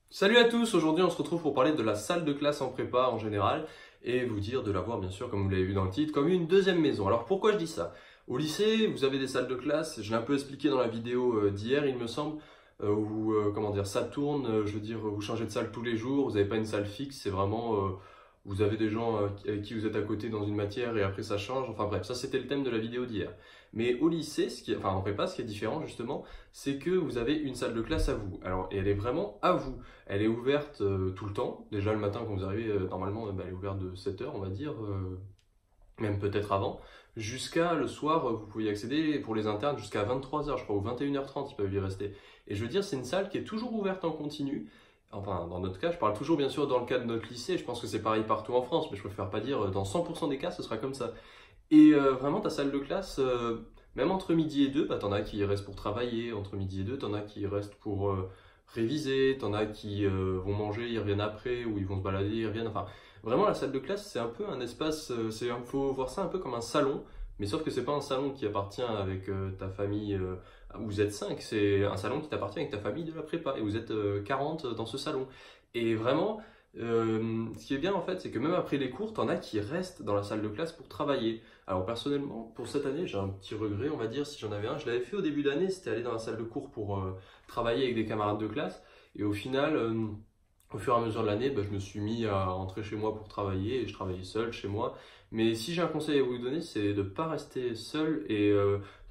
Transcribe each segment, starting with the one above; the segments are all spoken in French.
Salut à tous, aujourd'hui on se retrouve pour parler de la salle de classe en prépa en général et vous dire de la voir bien sûr, comme vous l'avez vu dans le titre, comme une deuxième maison. Alors pourquoi je dis ça? Au lycée, vous avez des salles de classe, je l'ai un peu expliqué dans la vidéo d'hier il me semble, où comment dire, ça tourne, je veux dire, vous changez de salle tous les jours, vous n'avez pas une salle fixe, c'est vraiment, vous avez des gens avec qui vous êtes à côté dans une matière et après ça change, enfin bref, ça c'était le thème de la vidéo d'hier. Mais au lycée, enfin en prépa, ce qui est différent justement, c'est que vous avez une salle de classe à vous. Alors, et elle est vraiment à vous. Elle est ouverte tout le temps. Déjà le matin quand vous arrivez, normalement, elle est ouverte de 7 h on va dire, même peut-être avant. Jusqu'à le soir, vous pouvez y accéder pour les internes jusqu'à 23 h je crois, ou 21 h 30 ils peuvent y rester. Et je veux dire, c'est une salle qui est toujours ouverte en continu. Enfin, dans notre cas, je parle toujours bien sûr dans le cas de notre lycée, je pense que c'est pareil partout en France, mais je préfère pas dire dans 100% des cas, ce sera comme ça. Et vraiment, ta salle de classe, même entre midi et deux, bah, t'en as qui y restent pour travailler. Entre midi et deux, t'en as qui y restent pour réviser. T'en as qui vont manger, ils reviennent après, ou ils vont se balader, ils reviennent. Enfin, vraiment, la salle de classe, c'est un peu un espace, faut voir ça un peu comme un salon. Mais sauf que c'est pas un salon qui appartient avec ta famille, où vous êtes 5. C'est un salon qui t'appartient avec ta famille de la prépa. Et vous êtes 40 dans ce salon. Et vraiment, ce qui est bien en fait, c'est que même après les cours, t'en as qui restent dans la salle de classe pour travailler. Alors personnellement, pour cette année, j'ai un petit regret, on va dire, si j'en avais un. Je l'avais fait au début d'année, c'était aller dans la salle de cours pour travailler avec des camarades de classe. Et au final, au fur et à mesure de l'année, bah, je me suis mis à rentrer chez moi pour travailler et je travaillais seul chez moi. Mais si j'ai un conseil à vous donner, c'est de ne pas rester seul et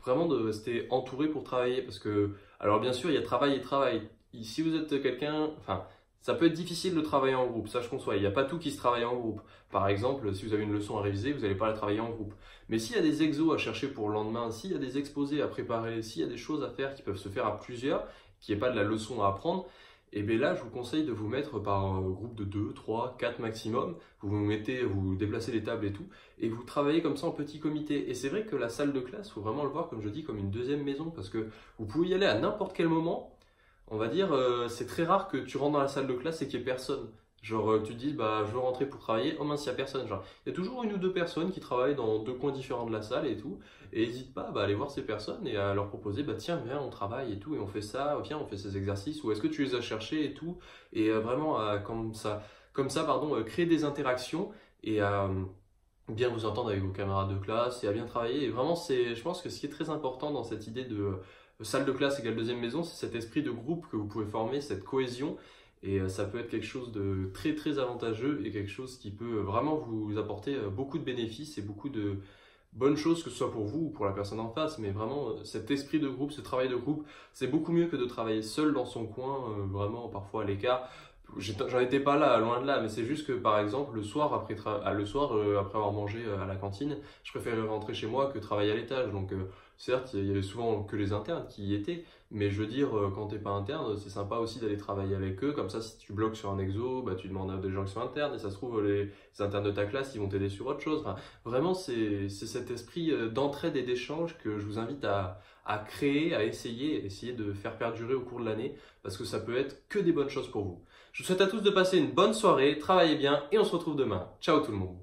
vraiment de rester entouré pour travailler. Parce que, alors bien sûr, il y a travail et travail. Si vous êtes quelqu'un, enfin, ça peut être difficile de travailler en groupe, ça je conçois. Il n'y a pas tout qui se travaille en groupe. Par exemple, si vous avez une leçon à réviser, vous n'allez pas la travailler en groupe. Mais s'il y a des exos à chercher pour le lendemain, s'il y a des exposés à préparer, s'il y a des choses à faire qui peuvent se faire à plusieurs, qui n'est pas de la leçon à apprendre, et bien là, je vous conseille de vous mettre par groupe de 2, 3, 4 maximum. Vous vous mettez, vous déplacez les tables et tout, et vous travaillez comme ça en petit comité. Et c'est vrai que la salle de classe, il faut vraiment le voir, comme je dis, comme une deuxième maison, parce que vous pouvez y aller à n'importe quel moment. On va dire, c'est très rare que tu rentres dans la salle de classe et qu'il n'y ait personne. Genre, tu te dis, bah, je veux rentrer pour travailler, oh mince, il n'y a personne. Genre, il y a toujours une ou deux personnes qui travaillent dans deux coins différents de la salle et tout. Et n'hésite pas bah, à aller voir ces personnes et à leur proposer, bah, tiens, viens, on travaille et tout, et on fait ça, viens, on fait ces exercices, ou est-ce que tu les as cherchés et tout. Et vraiment, comme ça, pardon, créer des interactions et à bien vous entendre avec vos camarades de classe et à bien travailler. Et vraiment, je pense que ce qui est très important dans cette idée de salle de classe égale deuxième maison, c'est cet esprit de groupe que vous pouvez former, cette cohésion. Et ça peut être quelque chose de très très avantageux et quelque chose qui peut vraiment vous apporter beaucoup de bénéfices et beaucoup de bonnes choses, que ce soit pour vous ou pour la personne en face. Mais vraiment, cet esprit de groupe, ce travail de groupe, c'est beaucoup mieux que de travailler seul dans son coin, vraiment parfois à l'écart. J'en étais pas là, loin de là, mais c'est juste que par exemple le soir après avoir mangé à la cantine, je préférais rentrer chez moi que travailler à l'étage. Donc certes, il y avait souvent que les internes qui y étaient, mais je veux dire quand t'es pas interne, c'est sympa aussi d'aller travailler avec eux. Comme ça, si tu bloques sur un exo, bah tu demandes à des gens qui sont internes et ça se trouve les internes de ta classe ils vont t'aider sur autre chose. Enfin, vraiment, c'est cet esprit d'entraide et d'échange que je vous invite à créer, à essayer de faire perdurer au cours de l'année, parce que ça peut être que des bonnes choses pour vous. Je vous souhaite à tous de passer une bonne soirée, travaillez bien et on se retrouve demain. Ciao tout le monde!